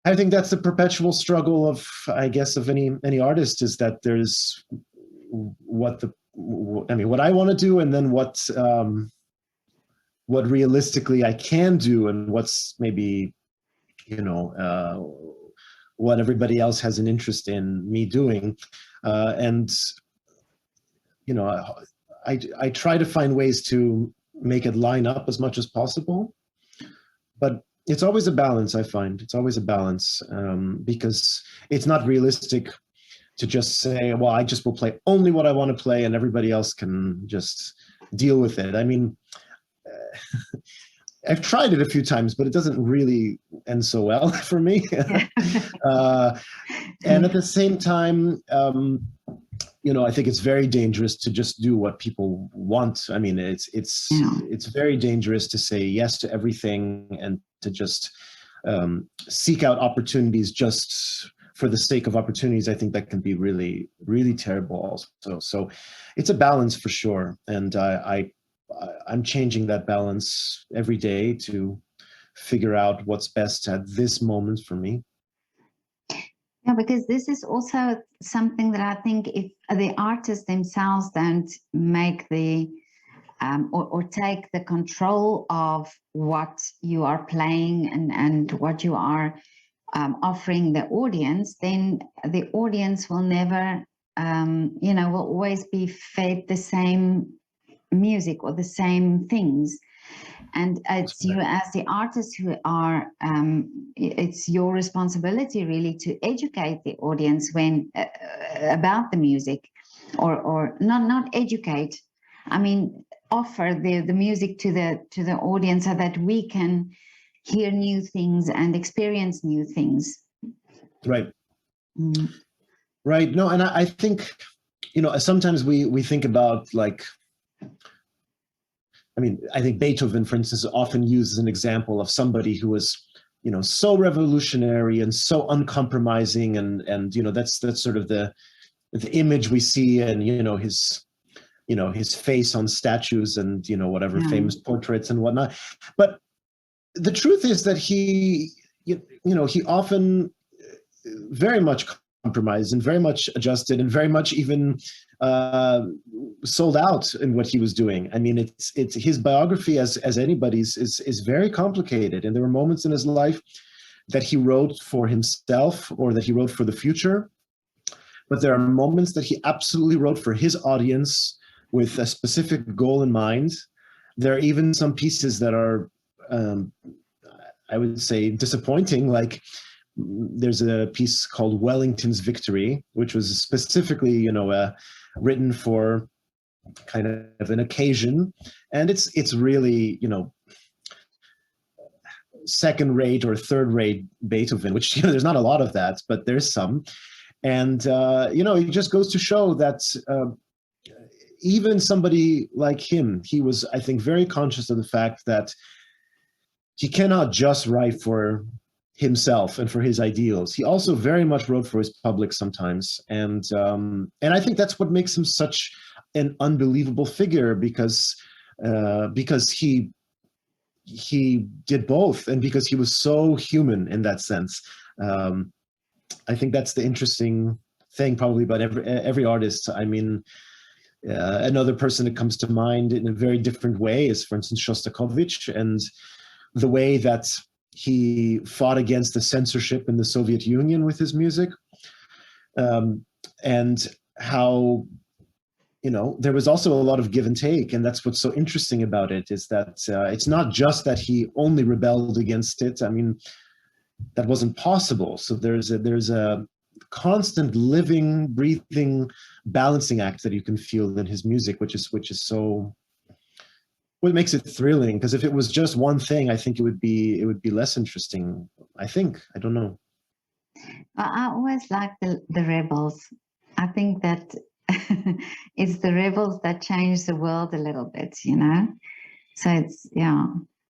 I think that's the perpetual struggle of, I guess, of any artist, is that there's what the, I mean, what I want to do, and then what realistically I can do, and what's maybe, you know, what everybody else has an interest in me doing. And, you know, I try to find ways to make it line up as much as possible, but it's always a balance. I find it's always a balance, because it's not realistic to just say, well, I just will play only what I want to play and everybody else can just deal with it. I mean, I've tried it a few times, but it doesn't really end so well for me. And at the same time, you know, I think it's very dangerous to just do what people want. I mean, it's very dangerous to say yes to everything and to just seek out opportunities just for the sake of opportunities. I think that can be really, really terrible also. So it's a balance for sure. And I'm changing that balance every day to figure out what's best at this moment for me. Yeah, because this is also something that I think if the artists themselves don't make the or take the control of what you are playing and what you are offering the audience, then the audience will never, you know, will always be fed the same music or the same things. And it's you as the artist who are, it's your responsibility really to educate the audience when about the music, or not educate. I mean, offer the music to the audience so that we can hear new things and experience new things. Right. Right. No, and I think, you know, sometimes we think about, like, I mean, I think Beethoven, for instance, often uses an example of somebody who was, you know, so revolutionary and so uncompromising, and you know, that's sort of the image we see, and you know, his face on statues and, you know, whatever famous portraits and whatnot. But the truth is that he often very much compromised and very much adjusted and very much even sold out in what he was doing. I mean, it's his biography as anybody's is very complicated, and there were moments in his life that he wrote for himself or that he wrote for the future, but there are moments that he absolutely wrote for his audience with a specific goal in mind. There are even some pieces that are, I would say, disappointing. Like, there's a piece called Wellington's Victory, which was specifically, you know, written for kind of an occasion, and it's really, you know, second-rate or third-rate Beethoven, which, you know, there's not a lot of that, but there's some. And you know, it just goes to show that even somebody like him, he was, I think, very conscious of the fact that he cannot just write for himself and for his ideals. He also very much wrote for his public sometimes, and I think that's what makes him such an unbelievable figure, because he did both, and because he was so human in that sense. I think that's the interesting thing probably about every artist. I mean, another person that comes to mind in a very different way is, for instance, Shostakovich, and the way that he fought against the censorship in the Soviet Union with his music, and how, you know, there was also a lot of give and take, and that's what's so interesting about it, is that it's not just that he only rebelled against it. I mean, that wasn't possible. So there's a constant living, breathing, balancing act that you can feel in his music, which is so what makes it thrilling. Because if it was just one thing, I think it would be less interesting. I think, I don't know. I always like the rebels. I think that it's the rebels that change the world a little bit, you know. So it's